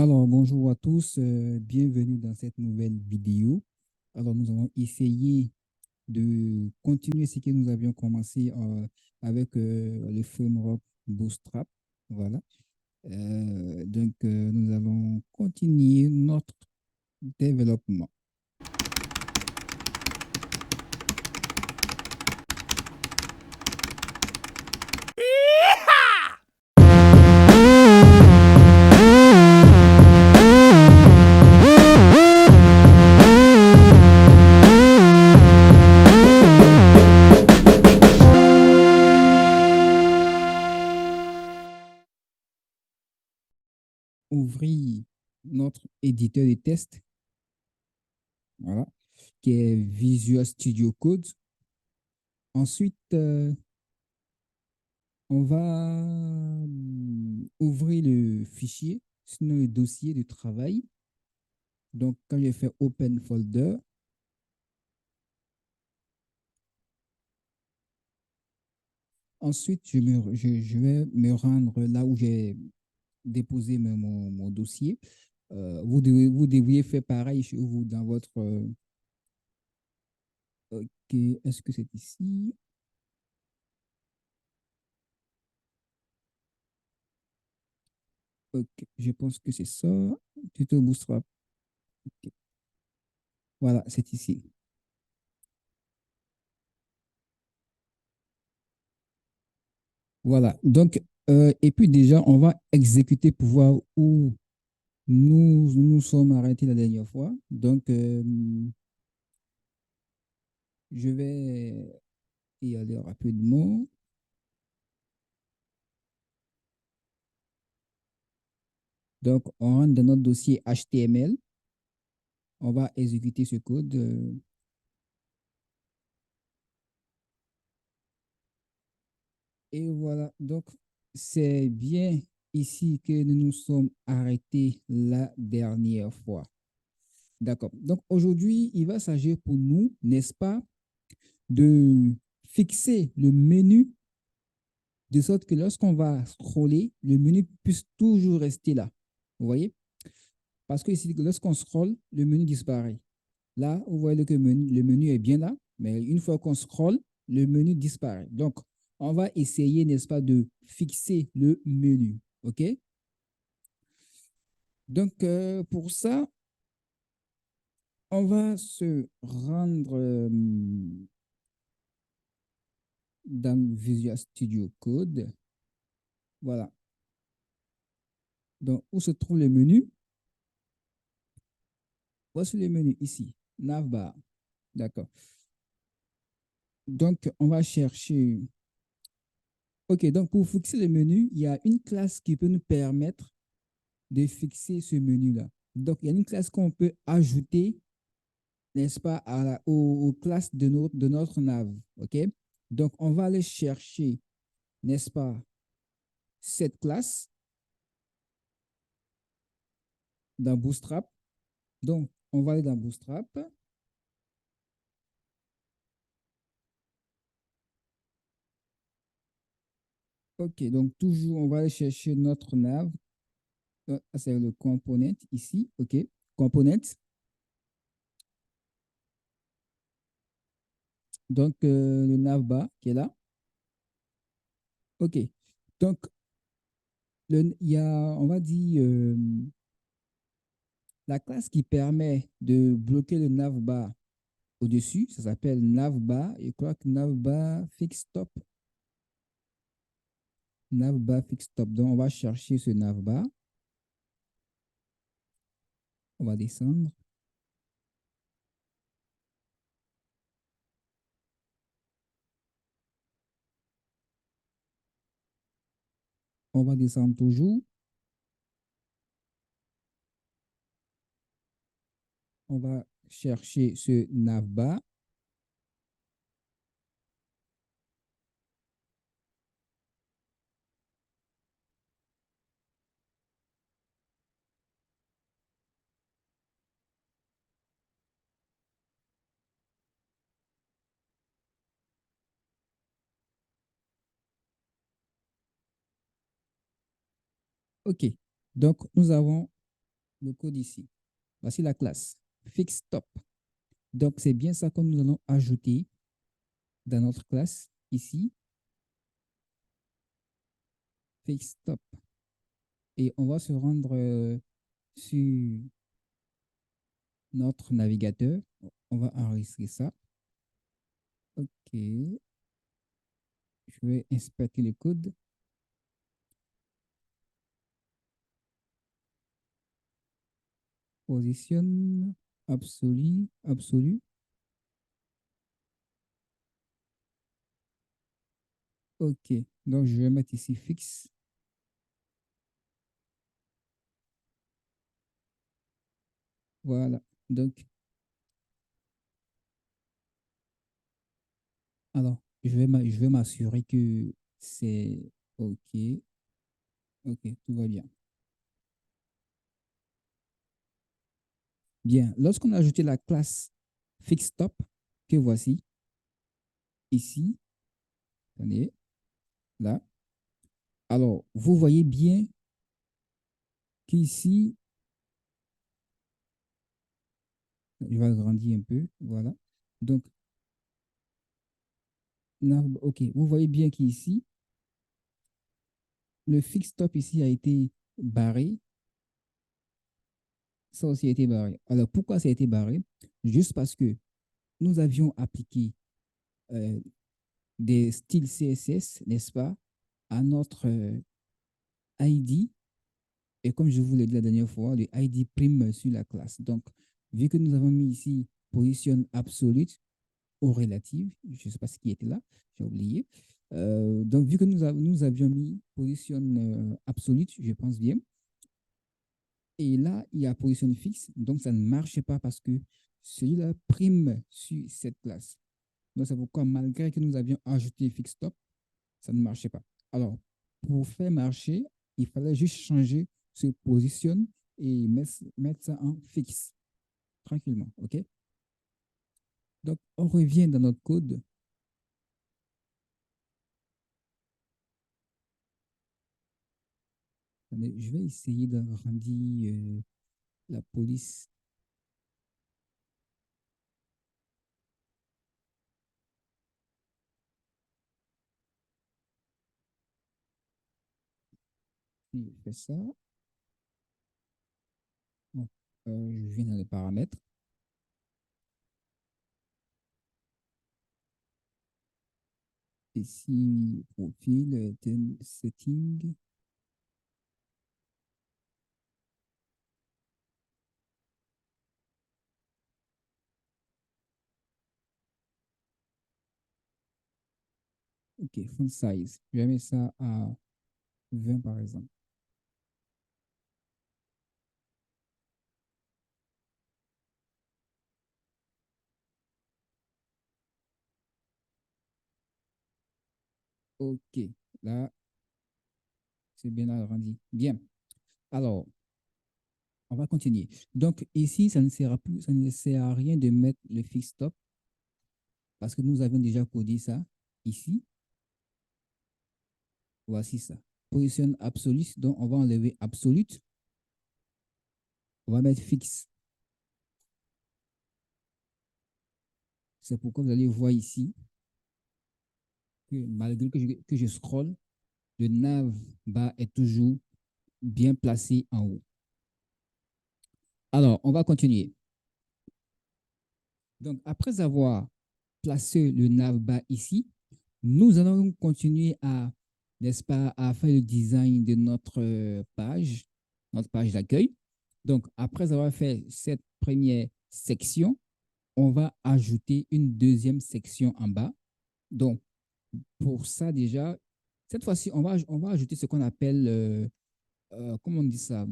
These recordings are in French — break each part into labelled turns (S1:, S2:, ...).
S1: Alors, bonjour à tous, bienvenue dans cette nouvelle vidéo. Alors, nous allons essayer de continuer ce que nous avions commencé avec le framework Bootstrap. Voilà. Nous allons continuer notre développement. Ouvrir notre éditeur de test, voilà, qui est Visual Studio Code. Ensuite, on va ouvrir le fichier, sinon le dossier de travail. Donc, quand je fais Open Folder, ensuite, je vais me rendre là où j'ai déposé mon dossier. Vous devriez faire pareil chez vous dans votre... OK, est-ce que c'est ici? OK, je pense que c'est ça. Tuto Bootstrap. OK. Voilà, c'est ici. Voilà, donc, et puis déjà, on va exécuter pour voir où nous sommes arrêtés la dernière fois. Donc, je vais y aller rapidement. Donc, on rentre dans notre dossier HTML. On va exécuter ce code. Et voilà. Donc, c'est bien ici que nous nous sommes arrêtés la dernière fois. D'accord. Donc, aujourd'hui, il va s'agir pour nous, n'est-ce pas, de fixer le menu de sorte que lorsqu'on va scroller, le menu puisse toujours rester là. Vous voyez? Parce que ici, lorsqu'on scrolle, le menu disparaît. Là, vous voyez que le menu est bien là, mais une fois qu'on scrolle, le menu disparaît. Donc, on va essayer, n'est-ce pas, de fixer le menu. OK? Donc, pour ça, on va se rendre dans Visual Studio Code. Voilà. Donc, où se trouve le menu? Voici le menu ici, navbar. D'accord. Donc, on va chercher. OK, donc pour fixer le menu, il y a une classe qui peut nous permettre de fixer ce menu-là. Donc, il y a une classe qu'on peut ajouter, n'est-ce pas, aux classes de notre nav. OK? Donc, on va aller chercher, n'est-ce pas, cette classe dans Bootstrap. Donc, on va aller dans Bootstrap. OK, donc toujours, on va aller chercher notre nav. C'est le component ici. OK, component. Donc, le navbar qui est là. OK. Donc, il y a, on va dire, la classe qui permet de bloquer le navbar au-dessus, ça s'appelle navbar. Je crois que navbar fix stop. Navbar fix stop. Donc, on va chercher ce navbar. On va descendre. On va descendre toujours. On va chercher ce navbar. OK. Donc, nous avons le code ici. Voici la classe fix top. Donc, c'est bien ça que nous allons ajouter dans notre classe ici, fix top. Et on va se rendre sur notre navigateur. On va enregistrer ça. OK. Je vais inspecter le code. Position absolue, absolue. OK. Donc, je vais mettre ici fixe. Voilà. Donc, alors, je vais m'assurer que c'est OK. OK, tout va bien. Bien. Lorsqu'on a ajouté la classe fixTop, que voici, ici, attendez, là. Alors, vous voyez bien qu'ici, je vais agrandir un peu, voilà. Donc, OK, vous voyez bien qu'ici, le fixTop ici a été barré. Ça aussi a été barré. Alors, pourquoi ça a été barré? Juste parce que nous avions appliqué euh, des styles CSS, n'est-ce pas, à notre ID. Et comme je vous l'ai dit la dernière fois, le ID prime sur la classe. Donc, vu que nous avons mis ici position absolute ou relative, je ne sais pas ce qui était là, j'ai oublié. Donc, vu que nous avions mis position absolute, je pense bien, et là, il y a position fixe, donc ça ne marche pas parce que celui-là prime sur cette classe. Donc, c'est pourquoi, malgré que nous avions ajouté fixe top, ça ne marchait pas. Alors, pour faire marcher, il fallait juste changer ce position et mettre ça en fixe, tranquillement. OK? Donc, on revient dans notre code. Attendez, je vais essayer d'agrandir la police. Si je fais ça, bon, je viens dans les paramètres. Ici, profil, setting. OK, font size. Je vais mettre ça à 20 par exemple. OK, là, c'est bien agrandi. Bien. Alors, on va continuer. Donc, ici, ça ne sert plus, ça ne sert à rien de mettre le fixe stop parce que nous avons déjà codé ça ici. Voici ça. Position absolue, donc on va enlever absolute. On va mettre fixe. C'est pourquoi vous allez voir ici que malgré que je scrolle, le nav bas est toujours bien placé en haut. Alors, on va continuer. Donc, après avoir placé le nav bas ici, nous allons continuer à, n'est-ce pas, à faire le design de notre page d'accueil. Donc, après avoir fait cette première section, on va ajouter une deuxième section en bas. Donc, pour ça déjà, cette fois-ci, on va ajouter ce qu'on appelle, comment on dit ça,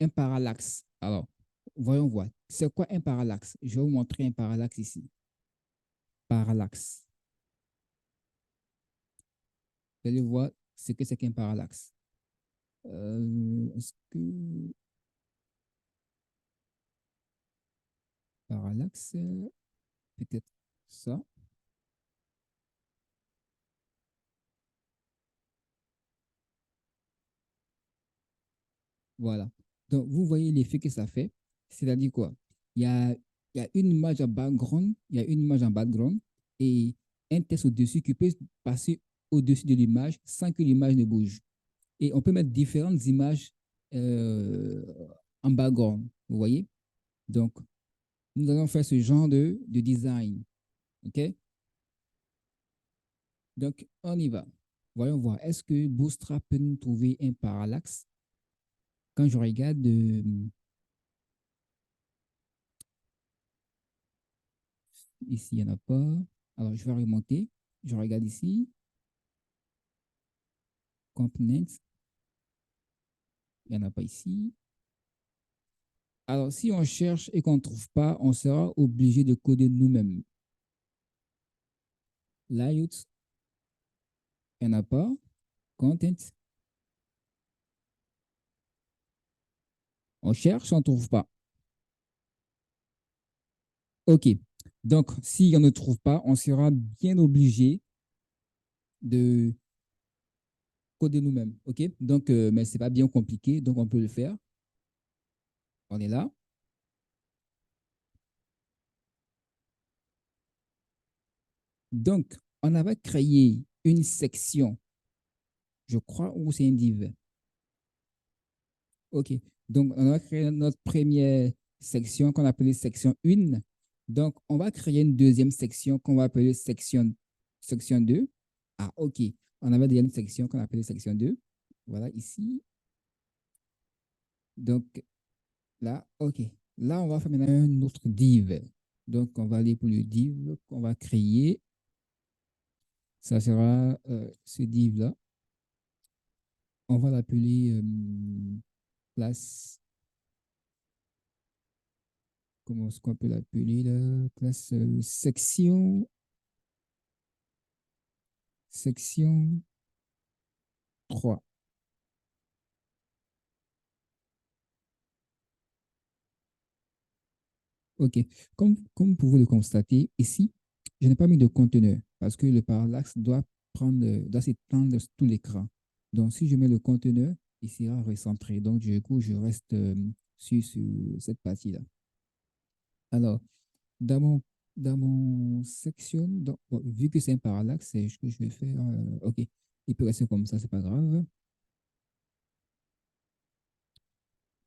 S1: un parallaxe. Alors, voyons voir. C'est quoi un parallaxe? Je vais vous montrer un parallaxe ici. Parallaxe. Vous allez voir ce que c'est qu'un parallaxe. Est-ce que parallaxe, peut-être ça. Voilà. Donc, vous voyez l'effet que ça fait. C'est-à-dire quoi? Il y a, il y a une image en background, il y a une image en background et un texte au-dessus qui peut passer au-dessus de l'image sans que l'image ne bouge. Et on peut mettre différentes images euh, en background. Vous voyez? Donc, nous allons faire ce genre de design. OK? Donc, on y va. Voyons voir. Est-ce que Bootstrap peut nous trouver un parallaxe? Quand je regarde ici, il n'y en a pas. Alors, je vais remonter. Je regarde ici. Components. Il n'y en a pas ici. Alors, si on cherche et qu'on ne trouve pas, on sera obligé de coder nous-mêmes. Layout, il n'y en a pas. Content, on cherche, on ne trouve pas. OK. Donc, si on ne trouve pas, on sera bien obligé de coder nous-mêmes. OK? Donc, mais ce n'est pas bien compliqué, donc on peut le faire. On est là. Donc, on avait créé une section, je crois, où c'est un div. OK. Donc, on a créé notre première section qu'on appelait section 1. Donc, on va créer une deuxième section qu'on va appeler section 2. Ah, OK. On avait déjà une section qu'on appelait section 2. Voilà, ici. Donc, là, OK. Là, on va faire maintenant un autre div. Donc, on va aller pour le div qu'on va créer. Ça sera ce div-là. On va l'appeler classe. Comment est-ce qu'on peut l'appeler là? Classe section 3. OK. Comme vous pouvez le constater, ici, je n'ai pas mis de conteneur parce que le parallaxe doit s'étendre sur tout l'écran. Donc, si je mets le conteneur, il sera recentré. Donc, du coup, je reste sur cette partie-là. Alors, dans mon, dans mon section, bon, vu que c'est un parallaxe, c'est ce que je vais faire. OK. Il peut rester comme ça, c'est pas grave.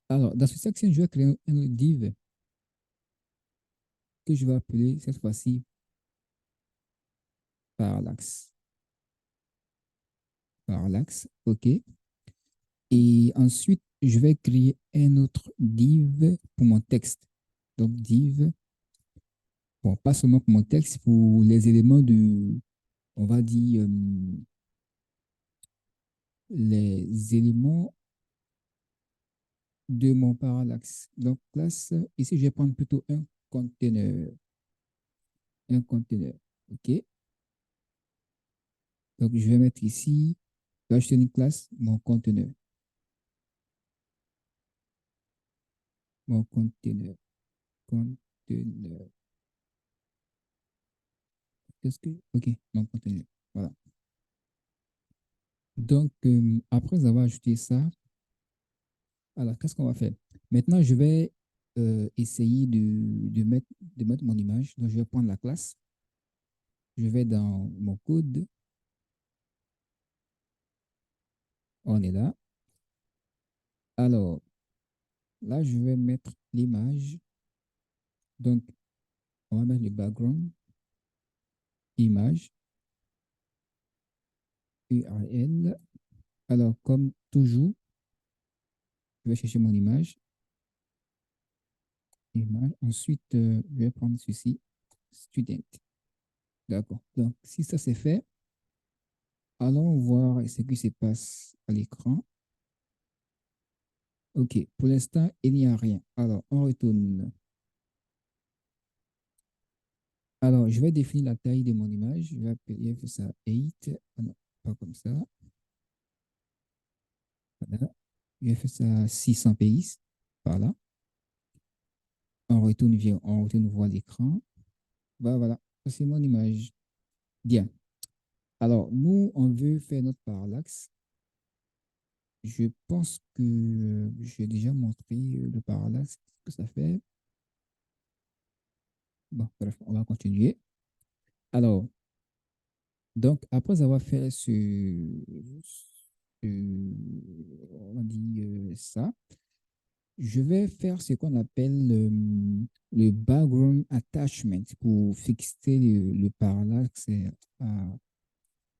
S1: Alors, dans cette section, je vais créer un div que je vais appeler cette fois-ci parallaxe. Parallaxe, OK. Et ensuite, je vais créer un autre div pour mon texte. Donc, div, bon, pas seulement pour mon texte, pour les éléments on va dire, les éléments de mon parallaxe. Donc, classe, ici, je vais prendre plutôt un conteneur. Un conteneur. OK. Donc, je vais mettre ici, je vais acheter une classe, mon conteneur. Mon conteneur. Conteneur. Qu'est-ce que. OK, mon conteneur. Voilà. Donc, après avoir ajouté ça, alors, qu'est-ce qu'on va faire? Maintenant, je vais essayer de mettre mon image. Donc, je vais prendre la classe. Je vais dans mon code. On est là. Alors, là, je vais mettre l'image. Donc, on va mettre le background, image, URL. Alors, comme toujours, je vais chercher mon image. Image. Ensuite, je vais prendre ceci, student. D'accord. Donc, si ça c'est fait, allons voir ce qui se passe à l'écran. OK. Pour l'instant, il n'y a rien. Alors, on retourne. Alors, je vais définir la taille de mon image. Je vais appeler ça 8. Ah non, pas comme ça. Voilà. Je vais faire ça 600 px. Voilà. On retourne voir l'écran. Bah, voilà. Ça, c'est mon image. Bien. Alors, nous, on veut faire notre parallaxe. Je pense que j'ai déjà montré le parallaxe, ce que ça fait. Bon, bref, on va continuer. Alors, donc, après avoir fait on va dire ça, je vais faire ce qu'on appelle le background attachment pour fixer le parallaxe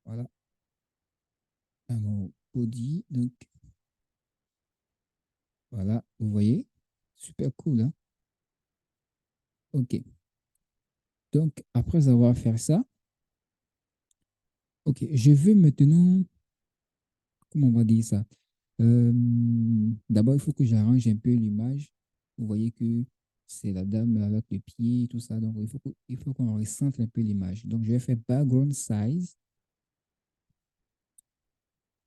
S1: voilà, à mon body. Donc, voilà, vous voyez, super cool, hein? OK. Donc, après avoir fait ça, OK, je veux maintenant, comment on va dire ça? Euh, D'abord, il faut que j'arrange un peu l'image. Vous voyez que c'est la dame avec le pied, tout ça. Donc, il faut qu'on recentre un peu l'image. Donc, je vais faire background size.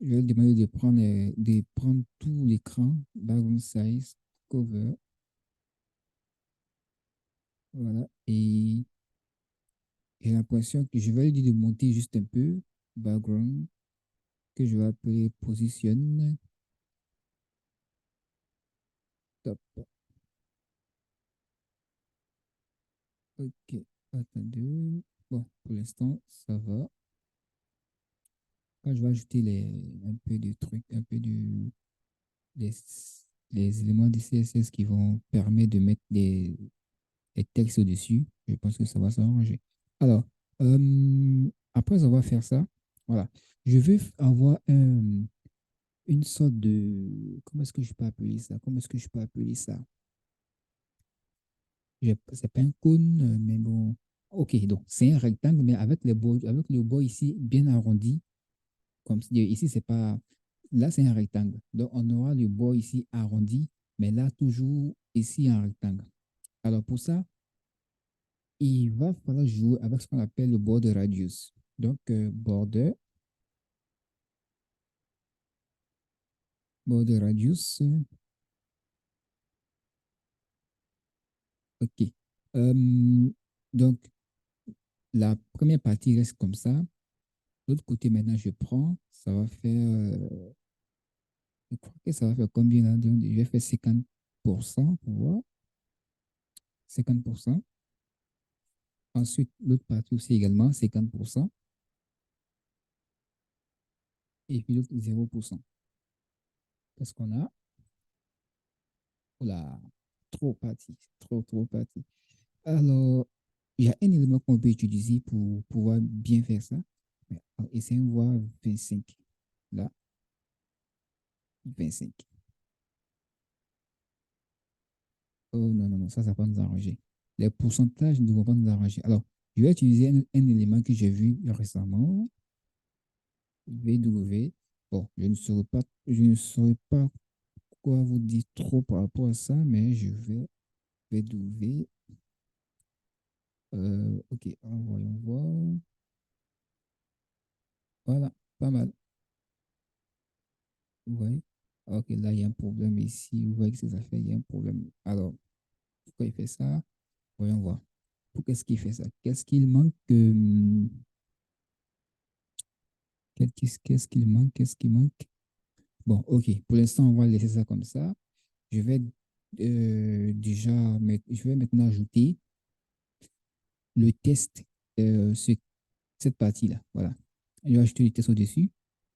S1: Je vais demander de prendre tout l'écran, background size, cover. Voilà. Et j'ai l'impression que je vais lui dire de monter juste un peu. Background, que je vais appeler position. Top. OK. Attendez. Bon, pour l'instant, ça va. Quand je vais ajouter un peu de trucs, un peu les, les éléments de CSS qui vont permettre de mettre des textes au-dessus, je pense que ça va s'arranger. Alors, après avoir fait ça, voilà, je vais avoir une sorte de, comment est-ce que je peux appeler ça? Comment est-ce que je peux appeler ça? C'est pas un cône, mais bon. OK, donc c'est un rectangle, mais avec le bord ici bien arrondi. Comme ici, c'est pas. Là, c'est un rectangle. Donc, on aura le bord ici arrondi, mais là, toujours ici un rectangle. Alors, pour ça, il va falloir jouer avec ce qu'on appelle le border radius. Donc, border radius. OK. Euh, donc, la première partie reste comme ça. L'autre côté, maintenant, je prends. Ça va faire. Je crois que ça va faire combien là? Donc, je vais faire 50% pour voir. 50%. Ensuite, l'autre partie aussi également, 50%. Et puis l'autre, 0%. Qu'est-ce qu'on a? Oula, trop parti, trop parti. Alors, il y a un élément qu'on peut utiliser pour pouvoir bien faire ça. Mais, essayons de voir 25. Là, 25. Oh non, non, non, ça va pas nous arranger. Les pourcentages ne vont pas nous arranger. Alors, je vais utiliser un élément que j'ai vu récemment, VW. Bon, je ne saurais pas quoi vous dire trop par rapport à ça, mais je vais VW. OK, voyons voir. Voilà, pas mal. Vous voyez? OK, là, il y a un problème ici. Vous voyez que ça fait, il y a un problème. Alors, pourquoi il fait ça? Voyons voir. Pour qu'est-ce qu'il fait ça? Qu'est-ce qu'il manque? Qu'est-ce qu'il manque? Qu'est-ce qui manque? Bon, OK. Pour l'instant, on va laisser ça comme ça. Je vais je vais maintenant ajouter le test sur cette partie-là. Voilà. Je vais ajouter le test au-dessus.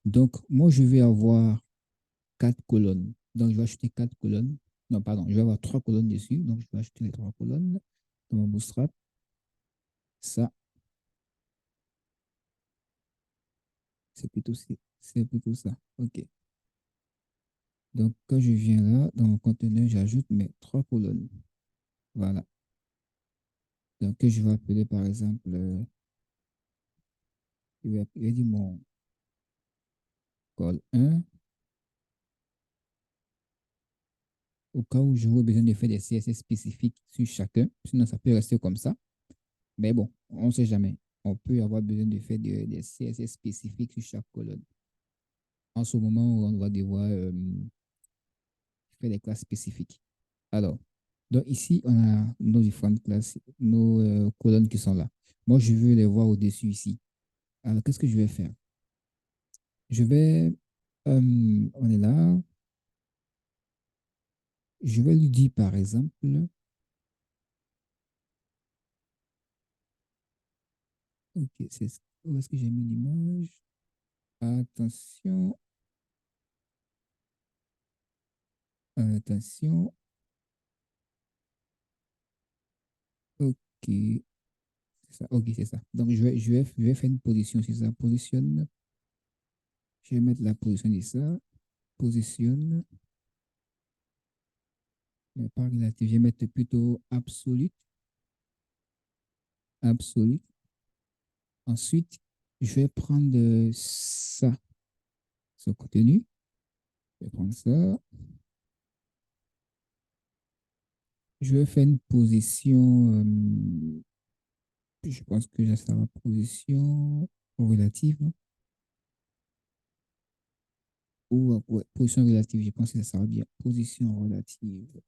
S1: Donc, moi, je vais avoir quatre colonnes. Donc, je vais ajouter quatre colonnes. Non, pardon, je vais avoir trois colonnes dessus. Donc, je vais ajouter les trois colonnes dans mon Bootstrap. Ça, c'est plutôt ça. OK. Donc, quand je viens là, dans mon conteneur, j'ajoute mes trois colonnes. Voilà. Donc, que je vais appeler, par exemple, je vais dire mon col 1, au cas où j'aurai besoin de faire des CSS spécifiques sur chacun. Sinon, ça peut rester comme ça. Mais bon, on ne sait jamais. On peut avoir besoin de faire des CSS spécifiques sur chaque colonne. En ce moment, on va devoir faire des classes spécifiques. Alors, donc ici, on a nos différentes classes, nos colonnes qui sont là. Moi, je veux les voir au-dessus ici. Alors, qu'est-ce que je vais faire? Je vais On est là. Je vais lui dire, par exemple, ok, où est-ce que j'ai mis l'image? Attention, attention. Ok, c'est ça. Ok, c'est ça. Donc, je vais faire une position sur ça. Positionne. Je vais mettre la position de ça. Positionne. Mais pas relative. Je vais mettre plutôt absolue. Absolue. Ensuite, je vais prendre ça, ce contenu. Je vais prendre ça. Je vais faire une position. Je pense que ça sera position relative, hein. Ou ouais, position relative. Je pense que ça sera bien. Position relative.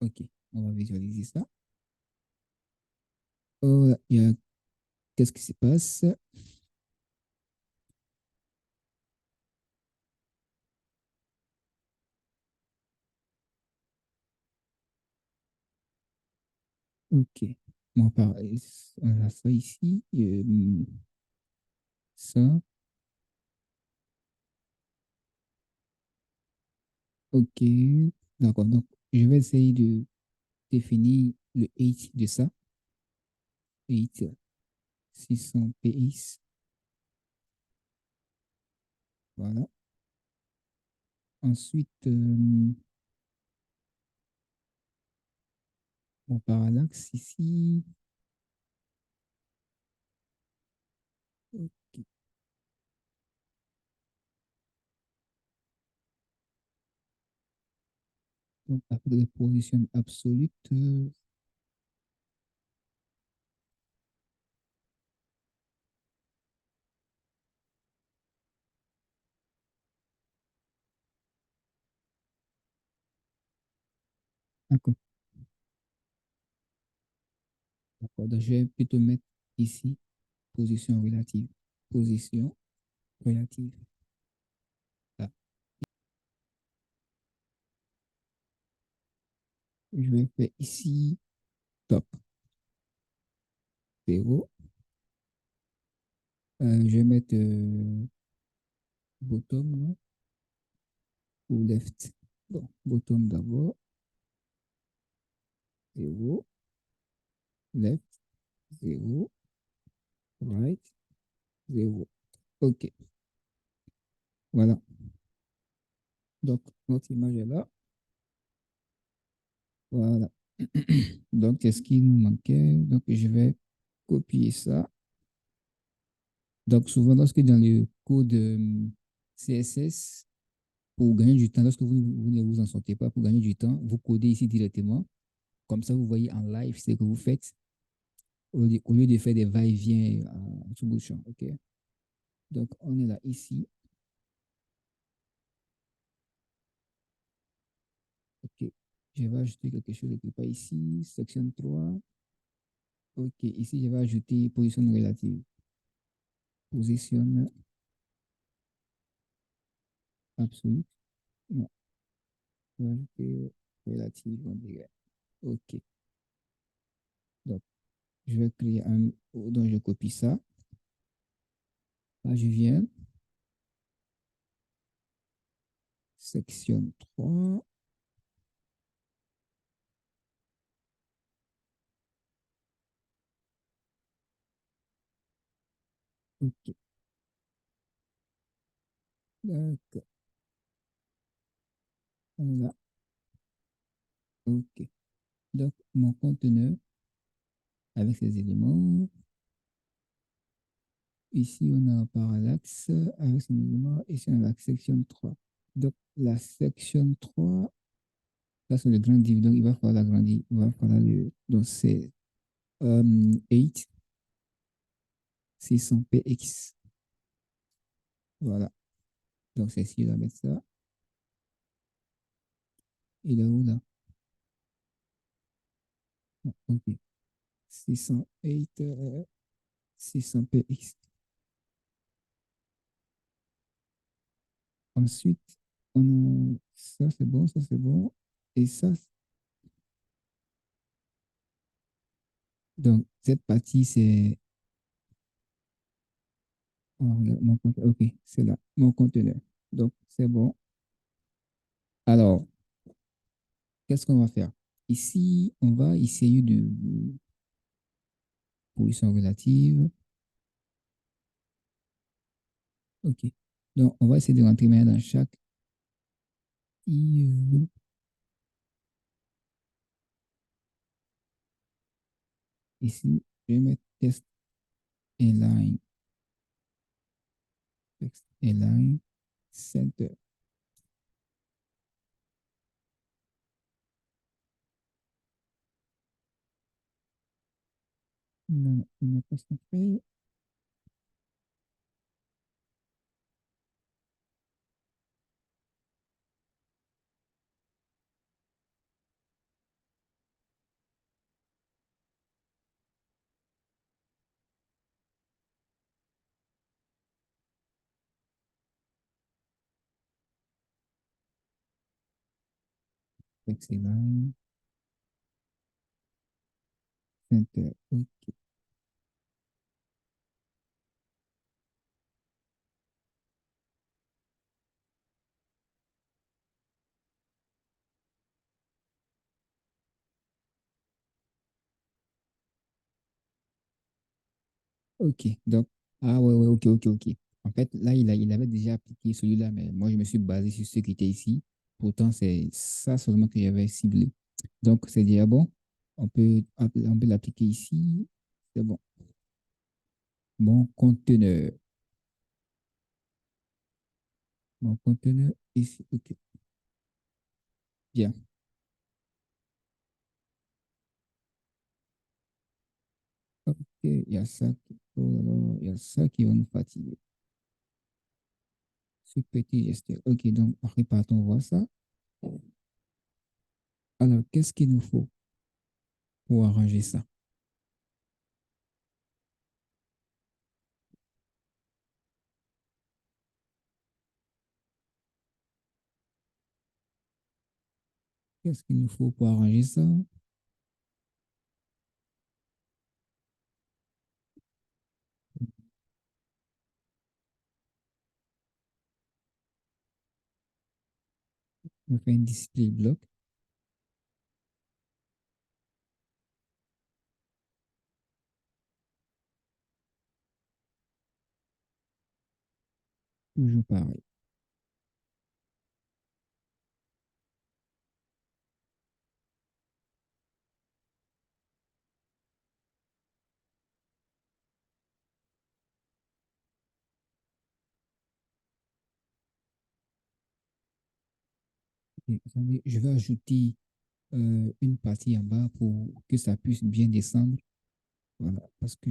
S1: Ok, on va visualiser ça. Oh, là, qu'est-ce qui se passe? Ok. Bon, on a ça ici. Ça. Ok. D'accord. Donc, je vais essayer de définir le height de ça. Height 600 px. Voilà. Ensuite, mon parallaxe ici. Ok. Donc, après la position absolue, d'accord. D'accord. Donc, je vais plutôt mettre ici position relative. Position relative. Là. Je vais faire ici top 0. Je vais mettre bottom non? Ou left. Bon, bottom d'abord. 0. Left. 0. Right. 0. OK. Voilà. Donc, notre image est là. Voilà. Donc, qu'est-ce qui nous manquait? Donc, je vais copier ça. Donc, souvent, lorsque dans le code CSS, pour gagner du temps, lorsque vous ne vous en sortez pas, pour gagner du temps, vous codez ici directement. Comme ça, vous voyez en live ce que vous faites au lieu de faire des va-et-vient en tout bout de champ. OK? Donc, on est là ici. OK. Je vais ajouter quelque chose quelque part ici. Section 3. OK. Ici, je vais ajouter position relative. Position absolue. Non, je vais ajouter relative, on dirait. OK. Donc, je vais créer un. Donc, je copie ça. Là, je viens. Section 3. OK. D'accord. On est là. OK. Donc, mon conteneur avec ces éléments. Ici, on a un parallaxe avec son élément. Ici, on a la section 3. Donc, la section 3, là, c'est le grand div. Donc, il va falloir l'agrandir. Il va falloir le. Donc, c'est 8 600 px. Voilà. Donc, c'est ici, on va mettre ça. Il est où là? Bon, OK. 608. 600px. Ensuite, ça c'est bon, ça c'est bon. Et ça, donc cette partie c'est mon conteneur. Ok, c'est là, mon conteneur. Donc c'est bon. Alors, qu'est-ce qu'on va faire? Ici, on va essayer de position relative. Ok. Donc, on va essayer de rentrer maintenant dans chaque I. Ici, je vais mettre test align, text align, center. Non, il n'est pas centré. Text align, center. Ok. Ok. Donc, ah ouais, ouais, ok, ok, ok. En fait, là, il avait déjà appliqué celui-là, mais moi, je me suis basé sur ce qui était ici. Pourtant, c'est ça seulement que j'avais ciblé. Donc, c'est déjà bon. On peut l'appliquer ici. C'est bon. Mon conteneur. Mon conteneur ici. Ok. Bien. Ok. Il y a ça oh là là, il y a ça qui va nous fatiguer. Ce petit gesteur. Ok. Donc, repartons voir ça. Alors, qu'est-ce qu'il nous faut pour arranger ça? Qu'est-ce qu'il nous faut pour arranger ça? On fait un display block. Toujours pareil. Et attendez, je vais ajouter une partie en bas pour que ça puisse bien descendre. Voilà, parce que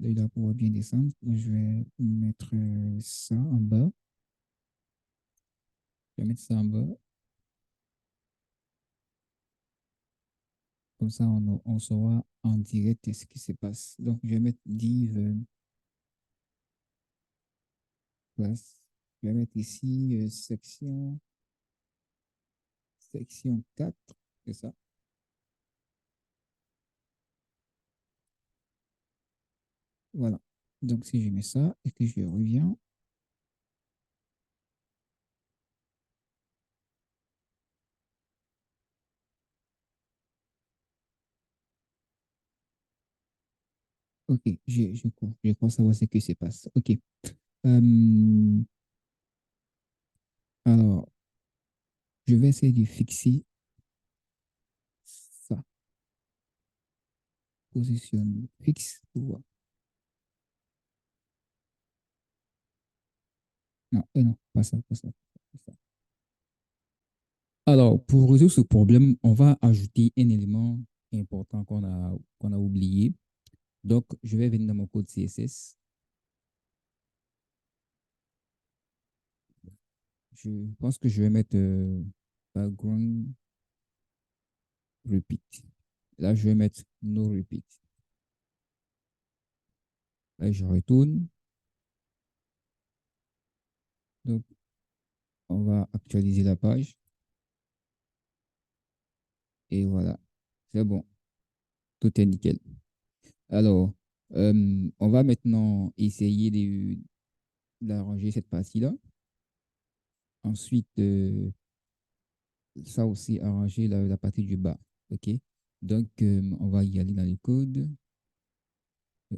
S1: il doit pouvoir bien descendre. Donc, je vais mettre ça en bas. Je vais mettre ça en bas. Comme ça, on saura en direct ce qui se passe. Donc, je vais mettre div classe. Je vais mettre ici section 4. C'est ça. Voilà. Donc, si je mets ça et que je reviens, ok, je crois savoir ce qui se passe. Ok. Euh, alors, je vais essayer de fixer ça. Position fixe. Pour voir. Non, non, pas ça, pas ça, pas ça. Alors, pour résoudre ce problème, on va ajouter un élément important qu'on a oublié. Donc, je vais venir dans mon code CSS. Je pense que je vais mettre background repeat. Là, je vais mettre no repeat. Là, je retourne. Donc, on va actualiser la page. Et voilà. C'est bon. Tout est nickel. Alors, on va maintenant essayer d'arranger cette partie-là. Ensuite, ça aussi, arranger la partie du bas. OK? Donc, on va y aller dans les codes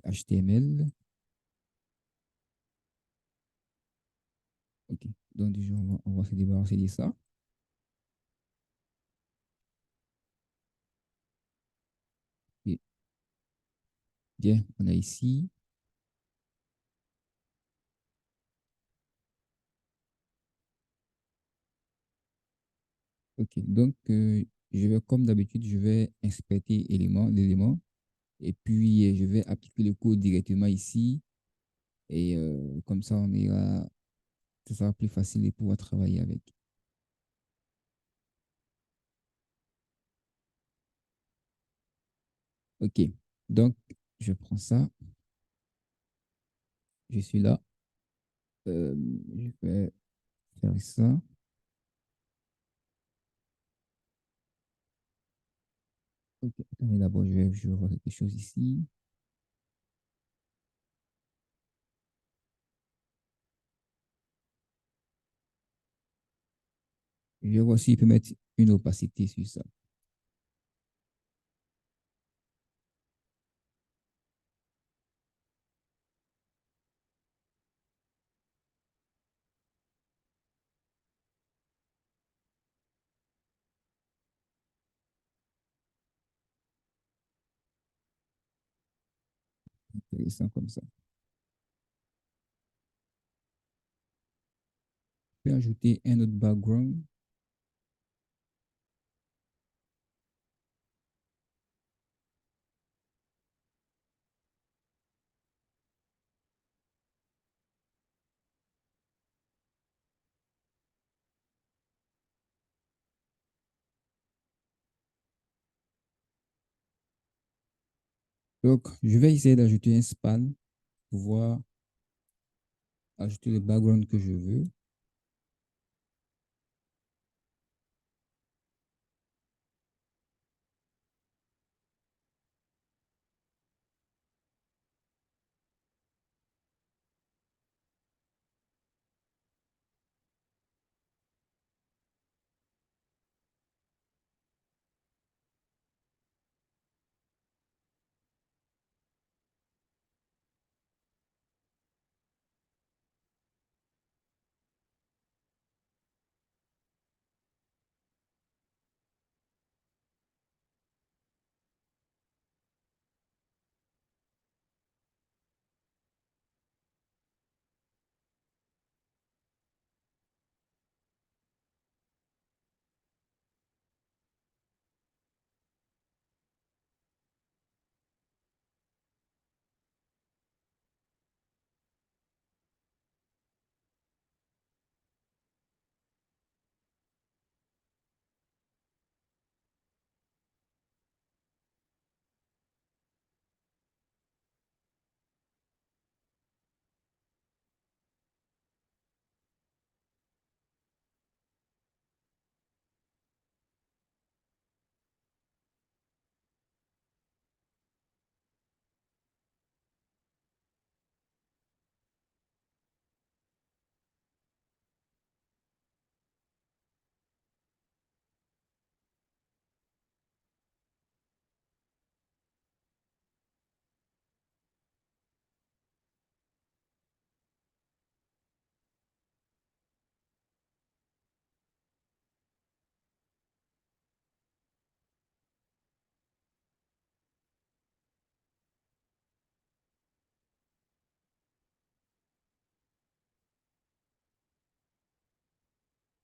S1: HTML. OK. Donc, déjà, on va se débarrasser de ça. Et bien, on a ici. OK. Donc, je vais, comme d'habitude, je vais inspecter l'élément. Et puis, je vais appliquer le code directement ici. Et comme ça, ça sera plus facile de pouvoir travailler avec. OK. Donc, je prends ça. Je suis là. Je vais faire ça. OK. Attendez, d'abord, je vais voir quelque chose ici. Je vais voir s'il peut mettre une opacité sur ça. Intéressant comme ça. Je vais ajouter un autre background. Donc, je vais essayer d'ajouter un span pour pouvoir ajouter le background que je veux.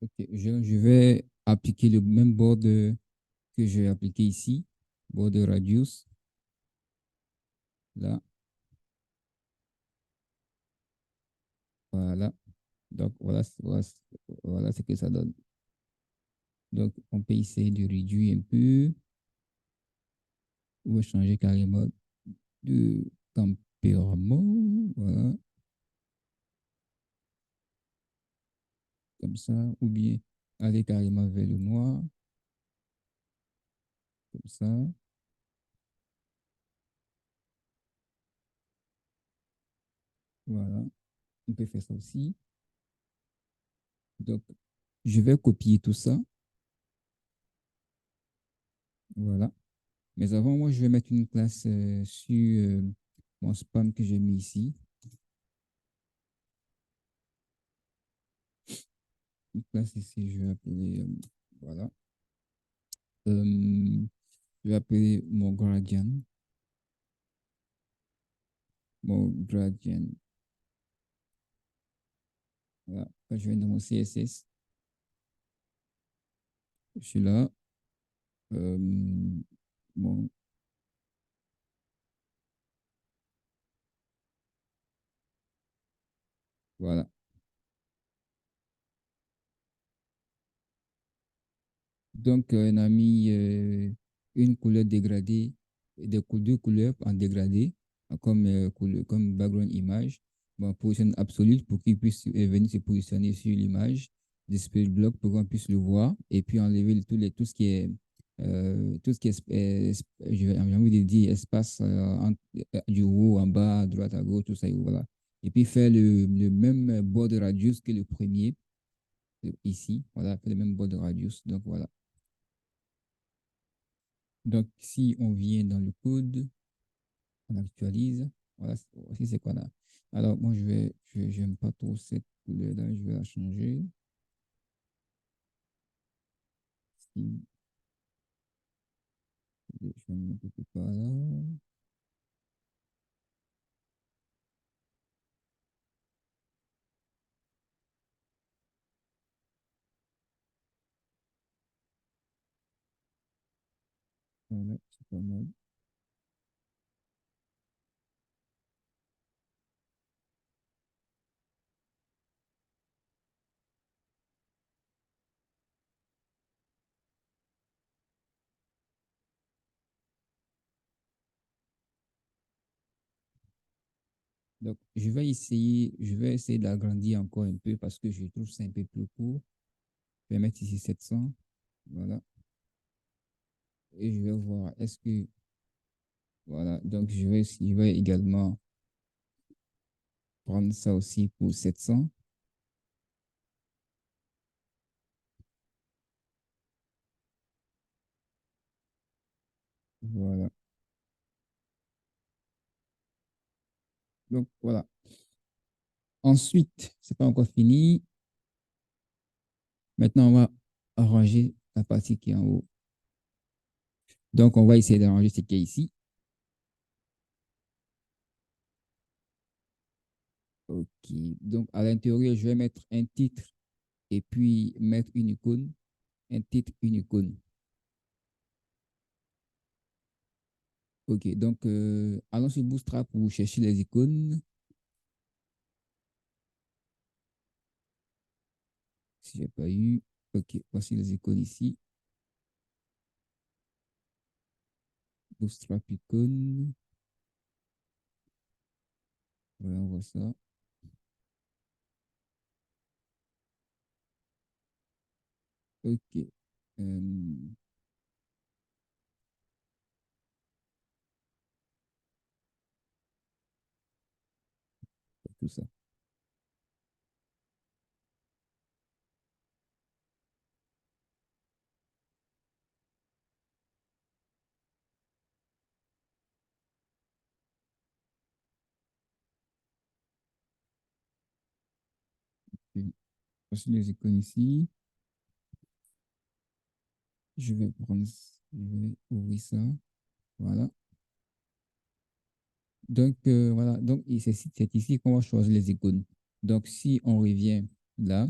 S1: Ok, je vais appliquer le même border que je vais appliquer ici, border radius, là, voilà. Donc, voilà ce que ça donne. Donc, on peut essayer de réduire un peu ou changer carrément de camp. Tempérament, voilà, comme ça, ou bien aller carrément vers le noir, comme ça, voilà, on peut faire ça aussi. Donc, je vais copier tout ça, voilà. Mais avant, moi, je vais mettre une classe sur mon spam que j'ai mis ici. Une classe ici, je vais appeler, voilà, Euh, je vais appeler mon gradient, voilà. Quand je vais dans mon CSS, je suis là, euh, bon, voilà. Donc, on a mis une couleur dégradée, deux couleurs en dégradé, comme background image. Bon, position absolue pour qu'il puisse venir se positionner sur l'image, display block pour qu'on puisse le voir, et puis enlever tout ce qui est, j'ai envie de dire espace du haut, en bas, à droite, à gauche, tout ça, et voilà. Et puis faire le même bord de radius que le premier, ici, voilà, faire le même bord de radius, donc voilà. Donc, si on vient dans le code, on actualise, voilà, voici ce qu'on a. Alors, moi, j'aime pas trop cette couleur-là, je vais la changer. Si, je vais me mettre quelque part là. Voilà, c'est pas mal. Donc, je vais essayer d'agrandir encore un peu parce que je trouve ça un peu plus court. Je vais mettre ici 700. Voilà. Et je vais voir, voilà. Donc, je vais également prendre ça aussi pour 700. Voilà. Donc, voilà. Ensuite, c'est pas encore fini. Maintenant, on va arranger la partie qui est en haut. Donc, on va essayer d'arranger ce qui est ici. OK. Donc, à l'intérieur, je vais mettre un titre et puis mettre une icône. Un titre, une icône. OK. Donc, allons sur Bootstrap pour chercher les icônes. Si j'ai pas eu. OK. Voici les icônes ici. Bootstrap icône. Voilà, on voit ça. OK. Tout ça. OK. Voici les icônes ici. Je vais ouvrir ça. Voilà. Donc, voilà. Donc, c'est ici qu'on va choisir les icônes. Donc, si on revient là,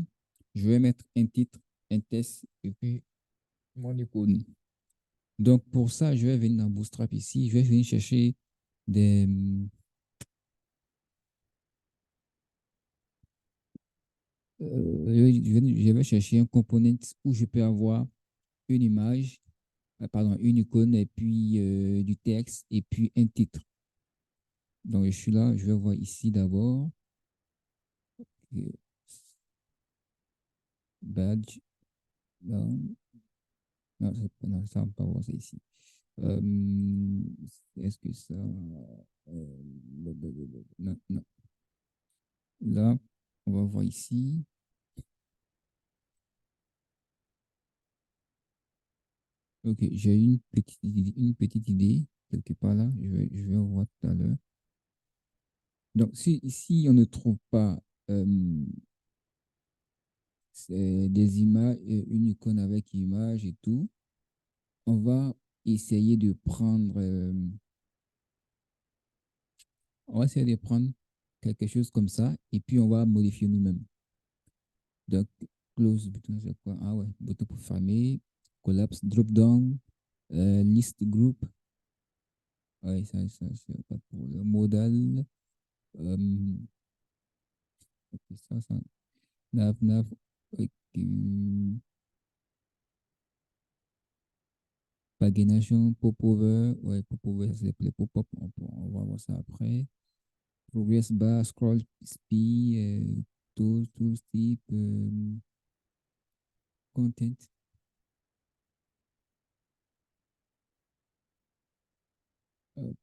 S1: je vais mettre un titre, un test et puis mon icône. Donc, pour ça, je vais venir dans Bootstrap ici. Je vais venir chercher des. Je vais chercher un component où je peux avoir une image, pardon, une icône et puis du texte et puis un titre. Donc, je suis là, je vais voir ici d'abord. euh, Badge. Non, non, non, ça, on va pas voir ça ici. Euh, Est-ce que ça. Non, non. Là, on va voir ici. Ok, j'ai une petite idée quelque part là. Je vais voir tout à l'heure. Donc, si on ne trouve pas euh, des images, une icône avec image et tout, on va essayer de prendre, on va essayer de prendre quelque chose comme ça et puis on va modifier nous-mêmes. Donc, close button, c'est quoi? Ah ouais, bouton pour fermer, collapse, drop down, list group. Ouais, ça c'est pas pour le modal. Euh, ok, ça, nav, ok. Pagination, popover, ouais, popover, c'est les pop-up, on va voir ça après. Progress bar, scroll speed, tools type, content. Ok,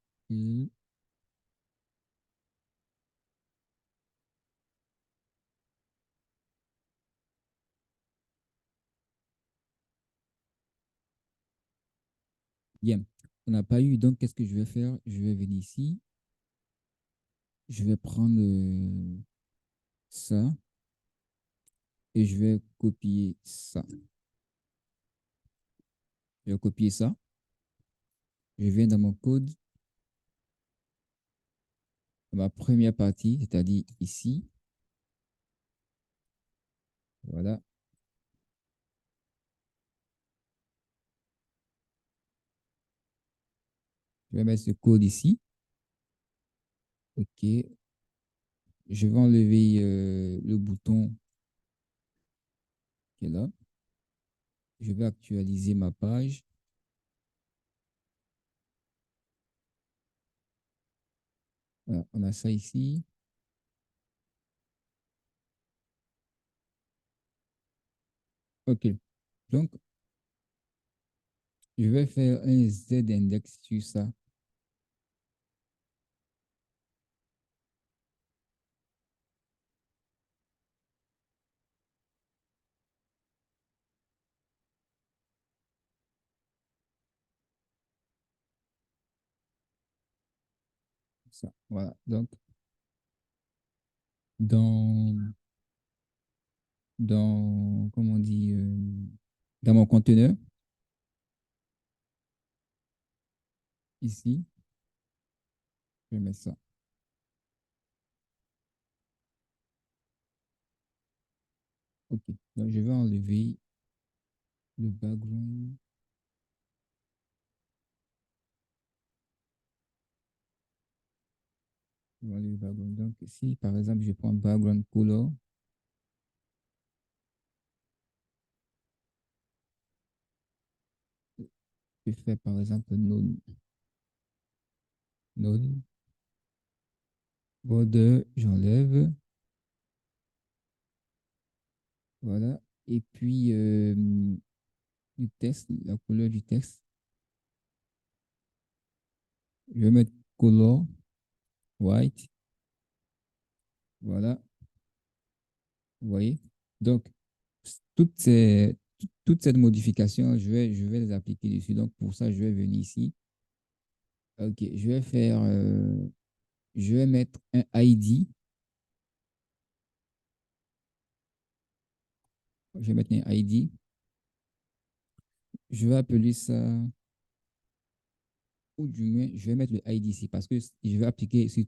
S1: bien. On n'a pas eu, donc qu'est-ce que je vais faire? Je vais venir ici, je vais prendre ça et je vais copier ça. Je vais copier ça. Je viens dans mon code, dans ma première partie, c'est-à-dire ici. Voilà. Je vais mettre ce code ici. OK. Je vais enlever le bouton qui est là. Je vais actualiser ma page. Voilà, on a ça ici. OK. Donc, je vais faire un Z-index sur ça. Ça. Voilà. Donc, dans, comment on dit, dans mon conteneur, ici, je vais mettre ça. OK. Donc, je vais enlever le background. Je vais enlever le background. Donc, si, par exemple, je prends background color, je fais, par exemple, none, border, j'enlève. Voilà. Et puis, du texte, la couleur du texte, je vais mettre color white. Voilà. Vous voyez? Donc, toute cette modification, je vais les appliquer dessus. Donc, pour ça, je vais venir ici. OK, je vais mettre un ID. Je vais mettre un ID. Je vais appeler ça, ou du moins, je vais mettre le ID ici parce que je vais appliquer sur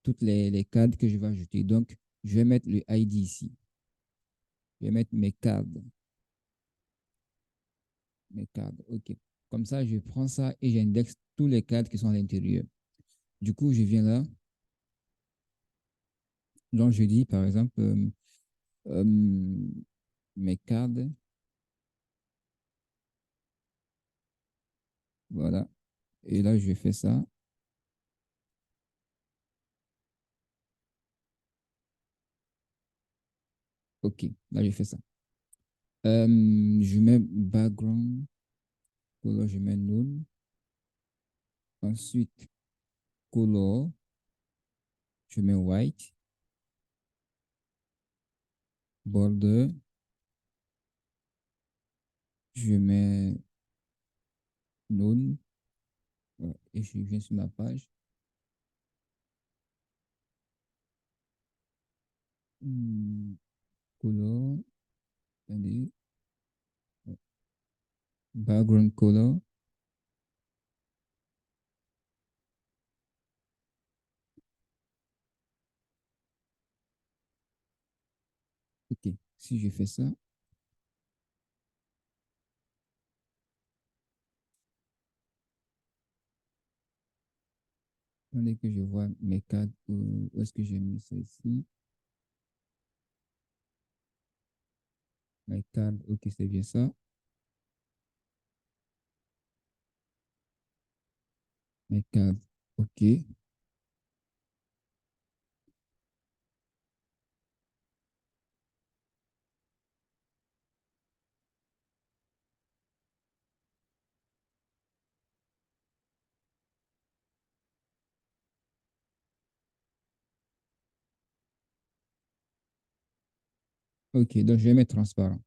S1: toutes les cadres que je vais ajouter. Donc, je vais mettre le ID ici. Je vais mettre mes cadres. Mes cadres, OK. Comme ça, je prends ça et j'indexe tous les cadres qui sont à l'intérieur. Du coup, je viens là. Donc, je dis, par exemple, euh, mes cadres. Voilà. Et là, je fais ça. Ok, là, je fais ça. Je mets background color, je mets null. Ensuite, color, je mets white. Border, je mets null. Voilà. Et je viens sur ma page. Hmm, color, attendez, background color. Ok, si je fais ça, attendez que je vois mes cadres, où est-ce que j'ai mis ça ici? Mes cadres, ok, c'est bien ça. Mes cadres, ok. Ok, donc je vais mettre transparent.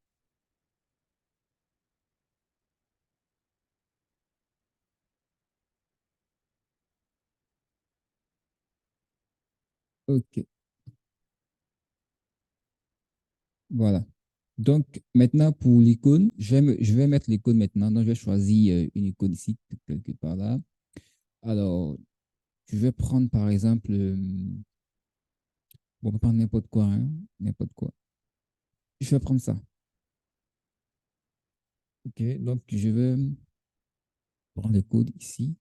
S1: Ok, voilà. Donc maintenant pour l'icône, je vais mettre l'icône maintenant. Donc je vais choisir une icône ici, quelque part là. Alors, je vais prendre par exemple, bon, on peut prendre n'importe quoi, hein, n'importe quoi. Je vais prendre ça. Ok, donc je vais prendre le code ici,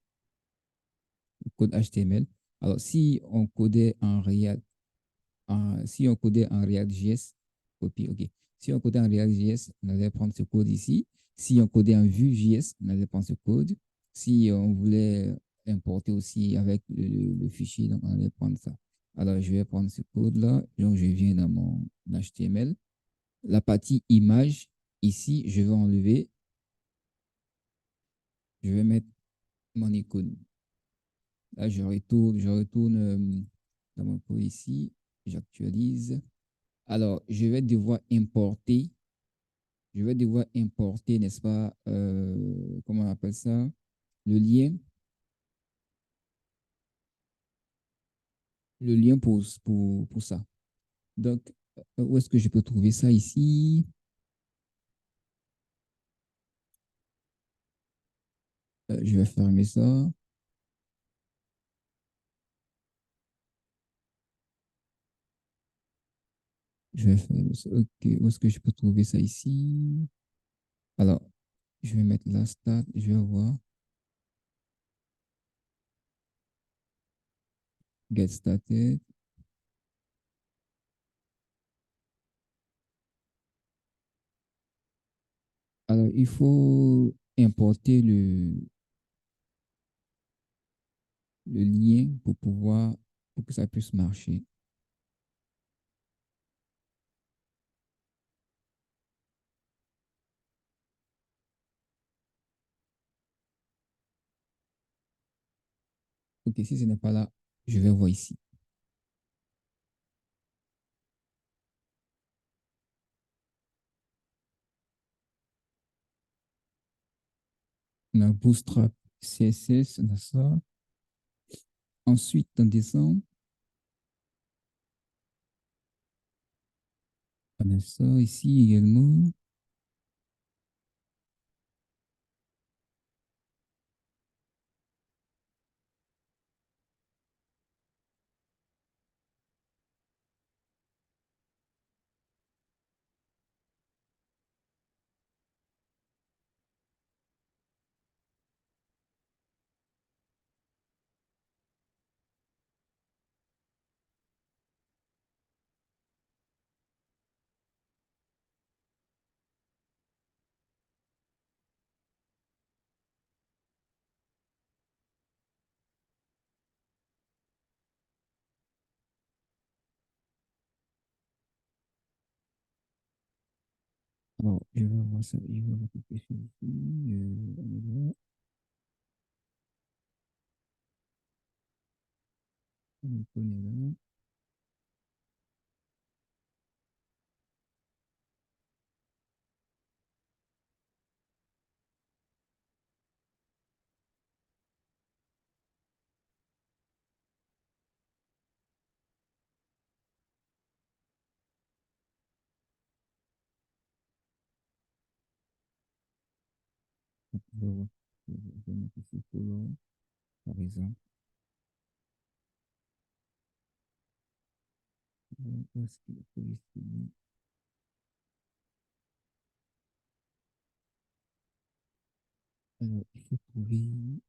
S1: le code HTML. Alors, si on codait en React, si on codait en React.js, copie, ok. Si on codait en React.js, on allait prendre ce code ici. Si on codait en Vue.js, on allait prendre ce code. Si on voulait importer aussi avec le fichier, donc on allait prendre ça. Alors, je vais prendre ce code-là. Donc, je viens dans mon HTML. La partie image, ici, je vais enlever. Je vais mettre mon icône. Là, je retourne dans mon code ici. J'actualise. Alors, je vais devoir importer, n'est-ce pas, comment on appelle ça, le lien pour ça. Donc, où est-ce que je peux trouver ça ici? Je vais fermer ça. Je vais fermer ça. Ok, où est-ce que je peux trouver ça ici? Alors, je vais mettre la start, je vais voir, get started. Alors, il faut importer le lien pour que ça puisse marcher. Ok, si ce n'est pas là, je vais voir ici. On a Bootstrap CSS, on a ça. Ensuite, on descend, on a ça ici également. Alors, je vais voir ça. Je vais rectifier celui-ci. On est là. On est là. Je vais voir. Je vais mettre ici color, par exemple. Où est-ce qu'il est positionné? Alors, il faut trouver.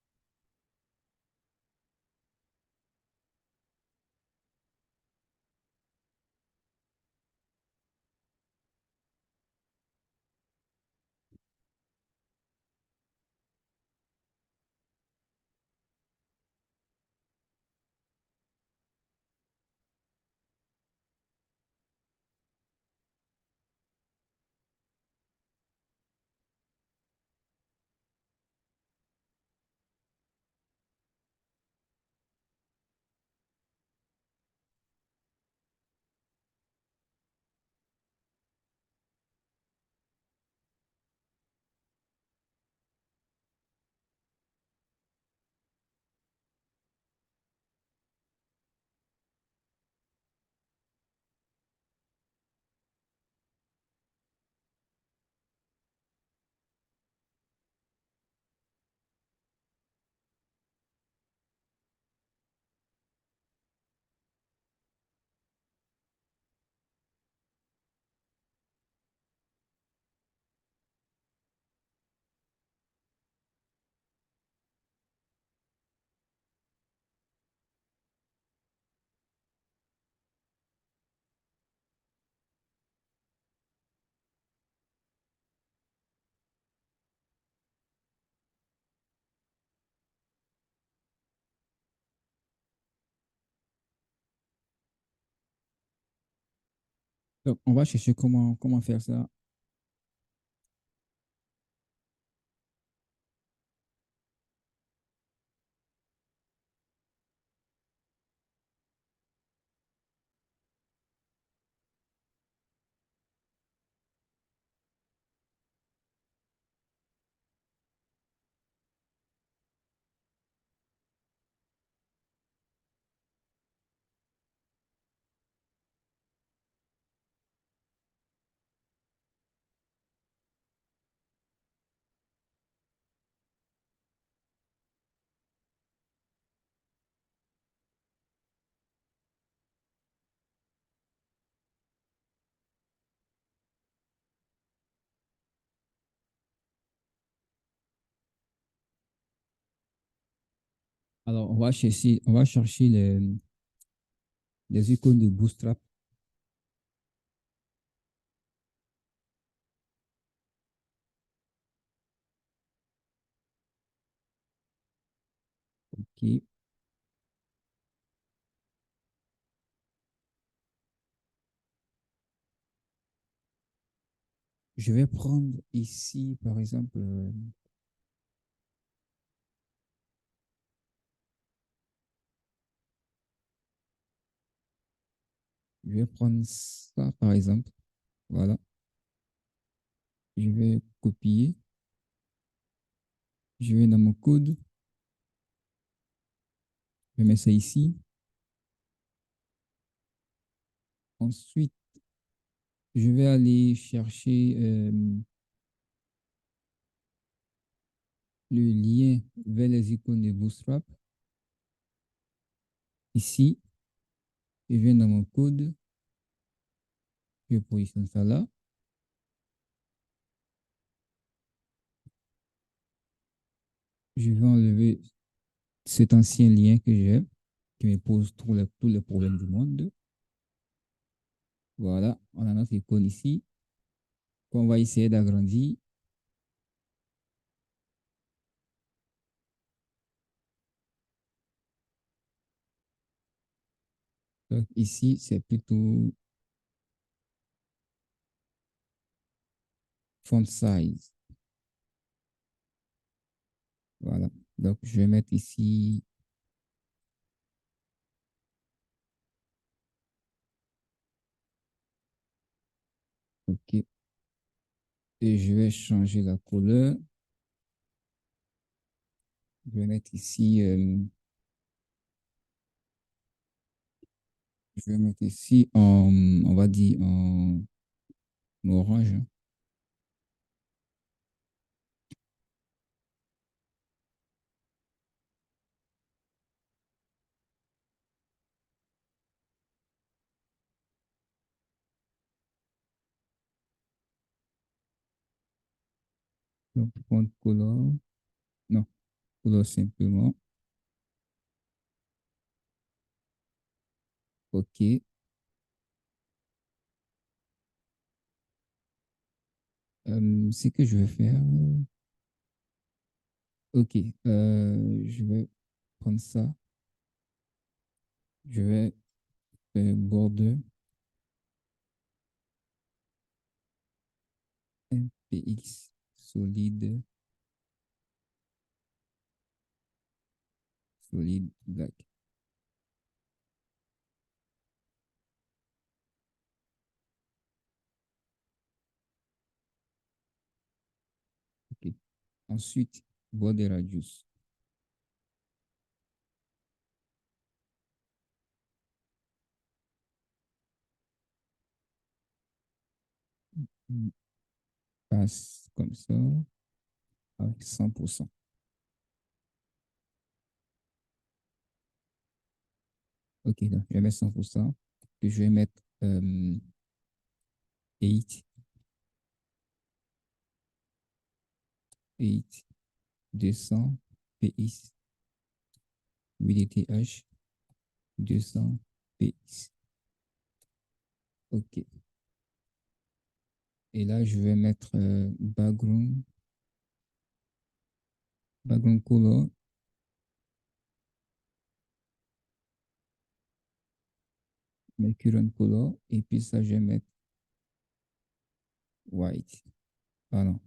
S1: Donc, on va chercher comment faire ça. Alors, on va chercher les icônes de Bootstrap. OK. Je vais prendre ici, par exemple, je vais prendre ça, par exemple. Voilà. Je vais copier. Je vais dans mon code. Je mets ça ici. Ensuite, je vais aller chercher le lien vers les icônes de Bootstrap. Ici, je viens dans mon code. Je positionne ça là. Je vais enlever cet ancien lien que j'ai, qui me pose tous les problèmes du monde. Voilà, on a notre icône ici, qu'on va essayer d'agrandir. Donc ici, c'est plutôt font size. Voilà. Donc, je vais mettre ici, OK. Et je vais changer la couleur. Je vais mettre ici, je vais mettre ici on va dire en orange. Donc, font couleur. Non, couleur simplement. OK. Ce que je vais faire, OK. Je vais prendre ça. Je vais faire border MPX solide, solide black. OK. Ensuite, border radius. Mm, Passe comme ça avec 100%. OK, donc je vais mettre 100%. Puis je vais mettre 8, 8, 200 PX, 8 DTH, 200 PX. OK. Et là, je vais mettre background color, mes current color. Et puis ça, je vais mettre white. Pardon.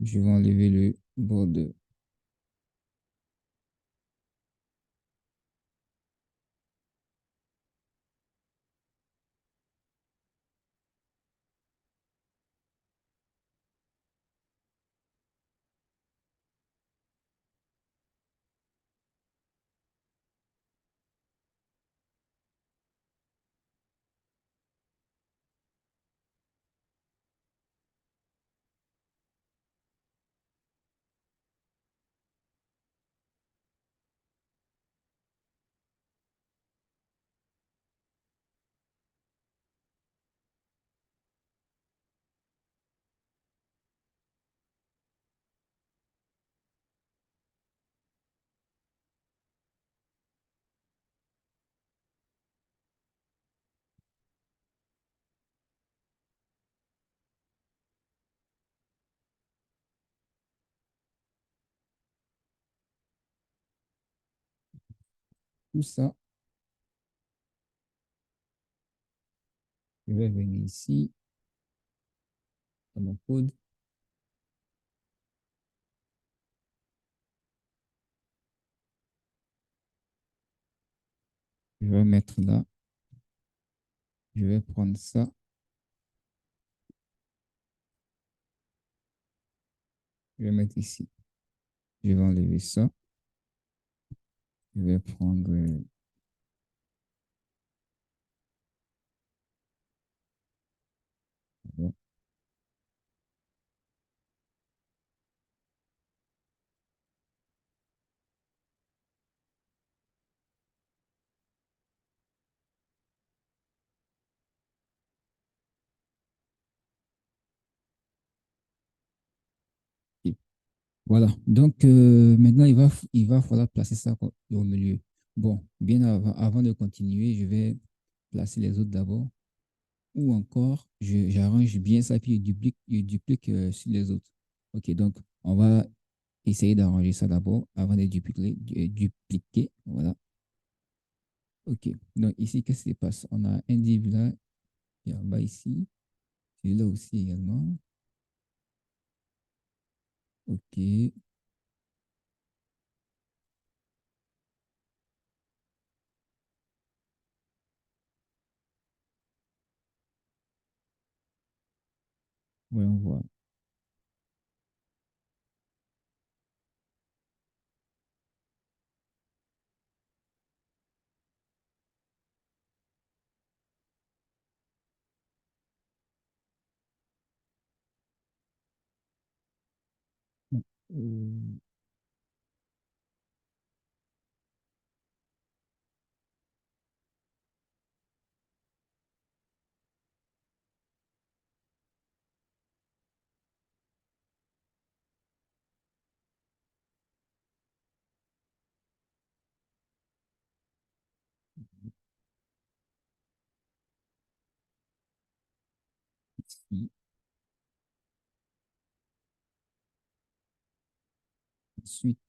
S1: Je vais enlever le border. Tout ça, je vais venir ici, dans mon code. Je vais mettre là. Je vais prendre ça. Je vais mettre ici. Je vais enlever ça. Je vais prendre. Voilà. Ok. Voilà. Donc, maintenant, il va falloir placer ça au milieu. Bon, bien avant de continuer, je vais placer les autres d'abord. Ou encore, j'arrange bien ça, puis je duplique sur les autres. OK, donc, on va essayer d'arranger ça d'abord avant de dupliquer. Voilà. OK. Donc ici, qu'est-ce qui se passe? On a un div là et en bas ici. Celui-là aussi également. OK. Voyons voir. Euh, ici. Ensuite,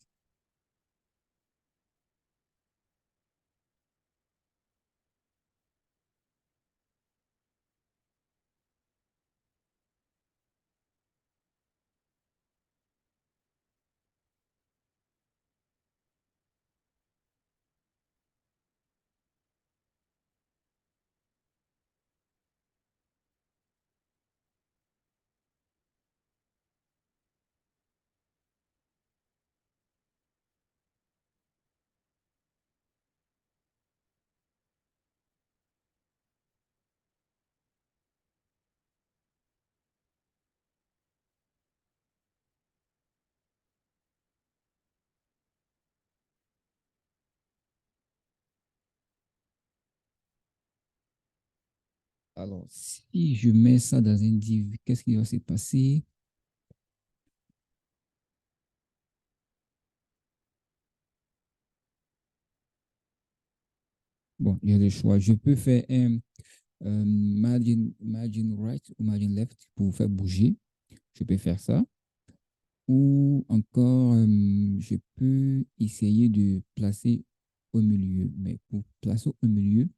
S1: alors, si je mets ça dans un div, qu'est-ce qui va se passer? Bon, il y a le choix. Je peux faire un margin right ou margin left pour faire bouger. Je peux faire ça. Ou encore, je peux essayer de placer au milieu. Mais pour placer au milieu,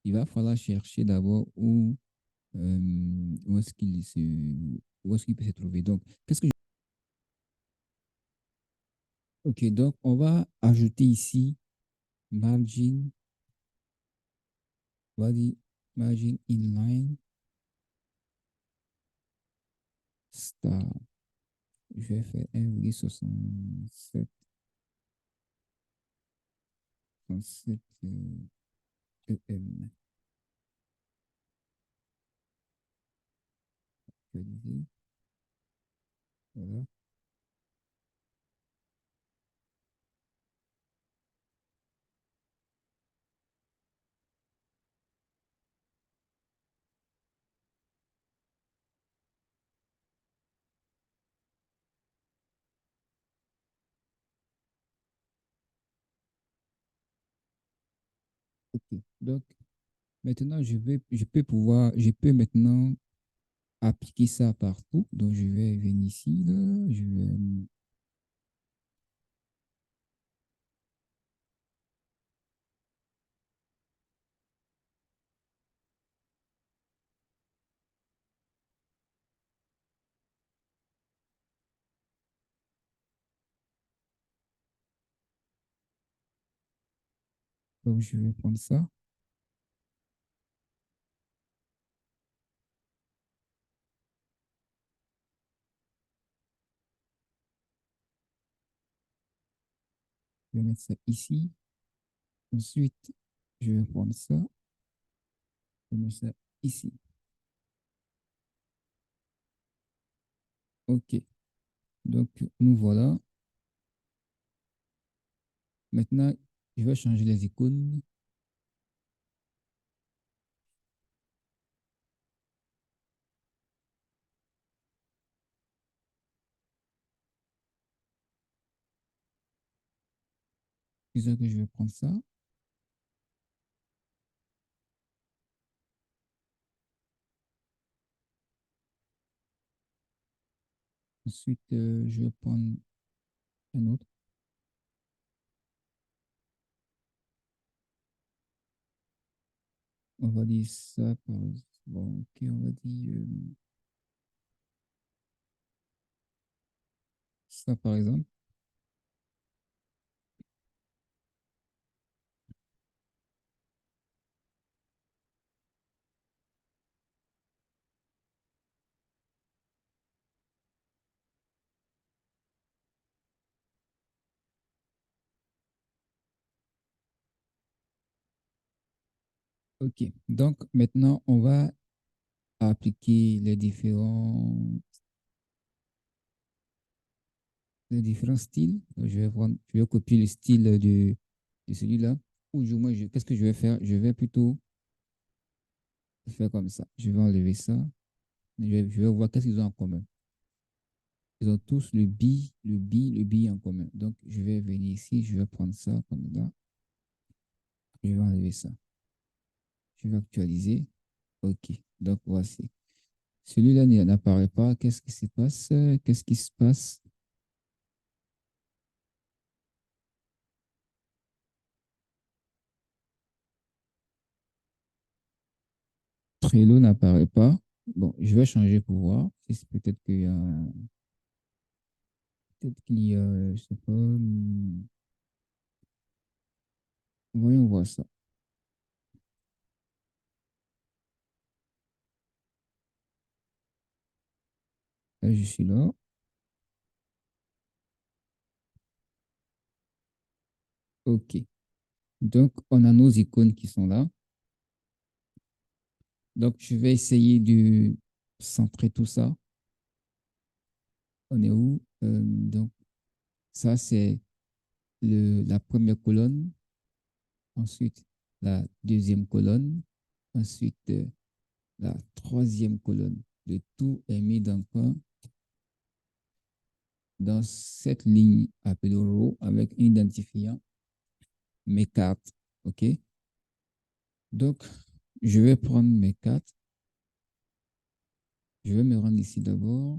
S1: il va falloir chercher d'abord où est-ce où est-ce qu'il peut se trouver. Donc, qu'est-ce que je... OK, donc on va ajouter ici margin, body, margin inline, star. Je vais faire 1,67, 67 EM. Actualiser. Voilà. OK. Donc, maintenant, je peux maintenant appliquer ça partout. Donc, je vais venir ici, là. Je vais, donc, je vais prendre ça. Je vais mettre ça ici. Ensuite, je vais prendre ça. Je vais mettre ça ici. OK. Donc, nous voilà. Maintenant, je vais changer les icônes. Disons que je vais prendre ça. Ensuite, je vais prendre Un autre. On va dire ça par exemple. Bon, ok, on va dire ça par exemple. Ok. Donc maintenant, on va appliquer les différents styles. Je vais copier le style de celui-là. Ou du moins, qu'est-ce que je vais faire? Je vais plutôt faire comme ça. Je vais enlever ça. Je vais voir qu'est-ce qu'ils ont en commun. Ils ont tous le bi en commun. Donc, je vais venir ici, je vais prendre ça comme là. Je vais enlever ça. Je vais actualiser. OK. Donc, voici. Celui-là n'apparaît pas. Qu'est-ce qui se passe? Qu'est-ce qui se passe? Trello n'apparaît pas. Bon, je vais changer pour voir. Peut-être qu'il y a, je sais pas. Voyons voir ça. Là, je suis là. OK. Donc, on a nos icônes qui sont là. Donc, je vais essayer de centrer tout ça. On est où? Donc, ça, c'est la première colonne. Ensuite, la deuxième colonne. Ensuite, la troisième colonne. Le tout est mis dans cette ligne appelée row avec un identifiant mes cartes. OK? Donc, je vais prendre mes cartes. Je vais me rendre ici d'abord.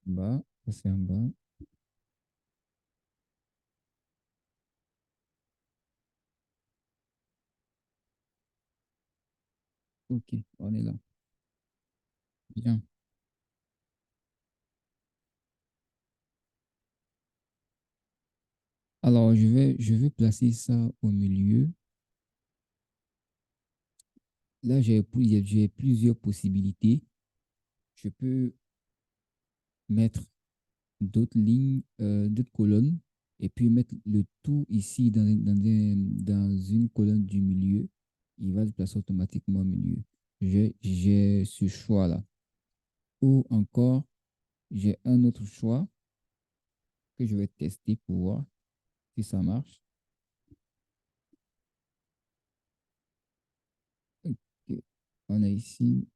S1: En bas, passer en bas. OK, on est là. Bien. Alors, je vais placer ça au milieu. Là, j'ai plusieurs possibilités. Je peux mettre d'autres lignes, d'autres colonnes, et puis mettre le tout ici dans une colonne du milieu. Il va se placer automatiquement au milieu. J'ai ce choix-là. Ou encore, j'ai un autre choix que je vais tester pour voir si ça marche. Ok. On a ici.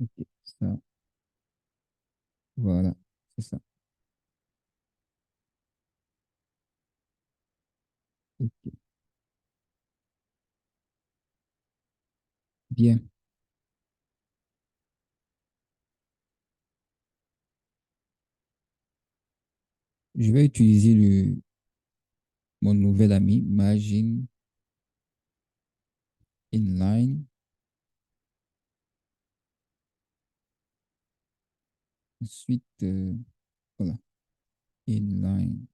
S1: Ok, ça, voilà, c'est ça. Ok, bien. Je vais utiliser mon nouvel ami, Magin Inline. Ensuite, voilà, Inline.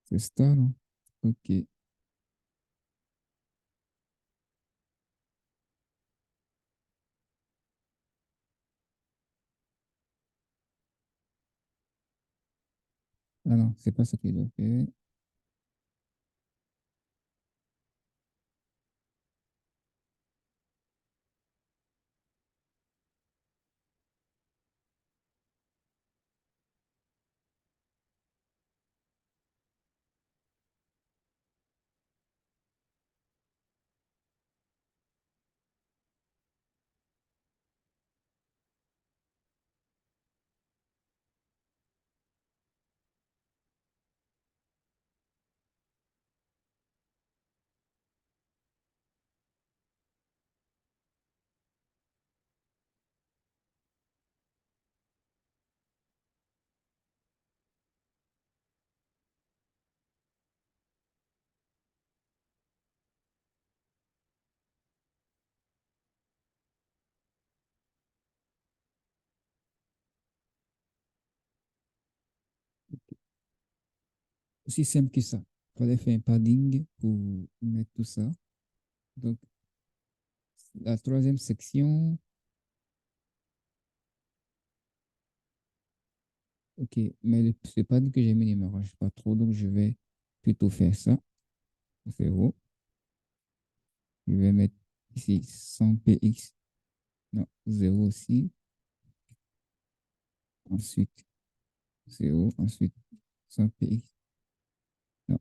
S1: C'est ça, non? Ok. Ah non, c'est pas ça que je dois faire. Aussi simple que ça. Il fallait faire un padding pour mettre tout ça. Donc, la troisième section, ok, mais ce padding que j'ai mis ne m'arrange pas trop, donc je vais plutôt faire ça. 0. Je vais mettre ici 100 px. Non, 0 aussi. Ensuite, 0. Ensuite, 100 px. Non,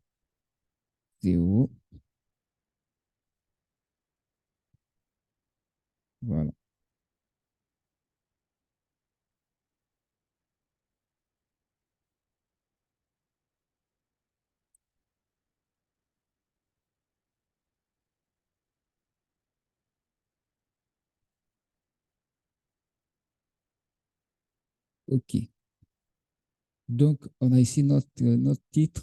S1: 0. Voilà. OK. Donc, on a ici notre titre.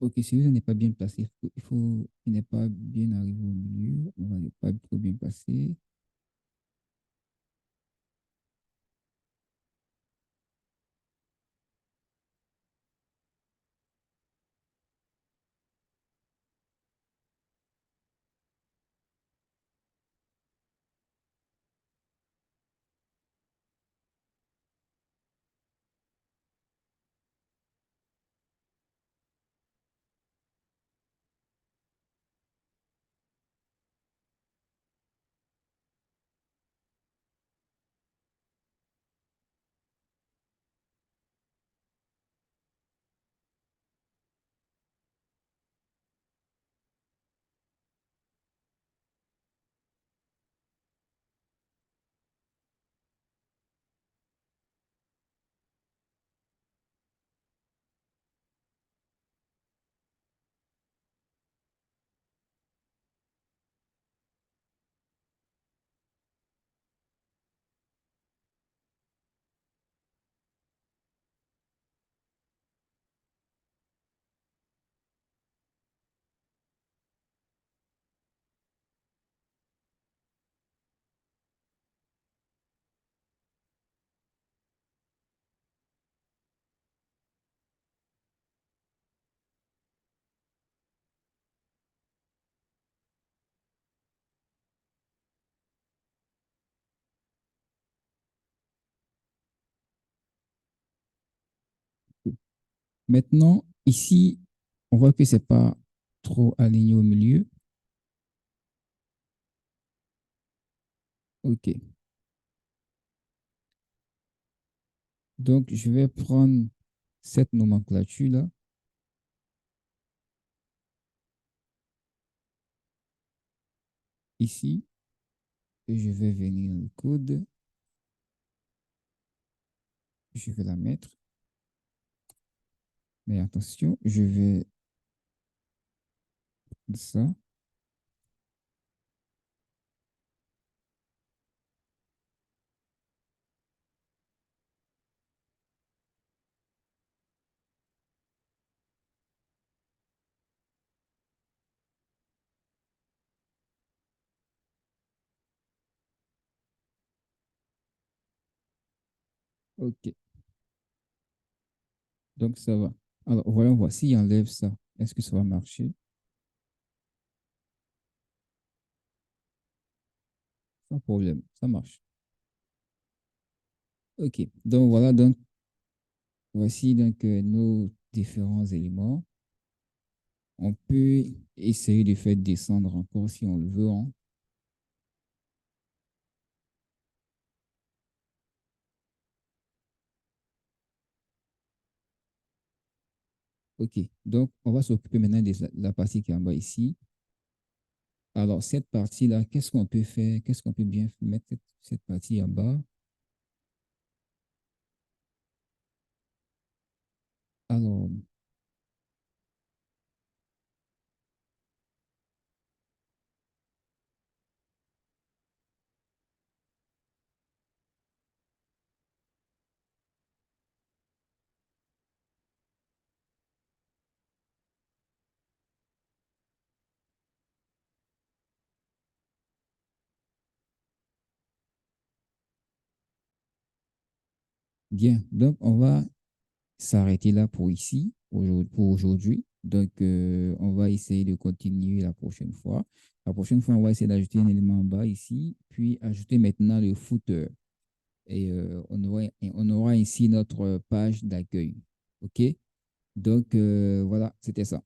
S1: OK, celui-là n'est pas bien placé. Il n'est pas bien arrivé au milieu. On va ne pas trop bien placé. Maintenant, ici, on voit que c'est pas trop aligné au milieu. OK. Donc, je vais prendre cette nomenclature-là, ici, et je vais venir dans le code. Je vais la mettre. Mais attention, je vais ça. OK. Donc, ça va. Alors, voyons voir s'il enlève ça. Est-ce que ça va marcher? Sans problème. Ça marche. OK. Donc, voilà. Donc, voici donc nos différents éléments. On peut essayer de faire descendre encore si on le veut, hein. OK. Donc, on va s'occuper maintenant de la partie qui est en bas ici. Alors, cette partie-là, qu'est-ce qu'on peut faire? Qu'est-ce qu'on peut bien mettre cette partie en bas? Alors, bien. Donc, on va s'arrêter là pour ici. pour aujourd'hui. Donc, on va essayer de continuer la prochaine fois. La prochaine fois, on va essayer d'ajouter un élément en bas ici, puis ajouter maintenant le footer. Et on aura ici notre page d'accueil. OK? Donc, voilà, c'était ça.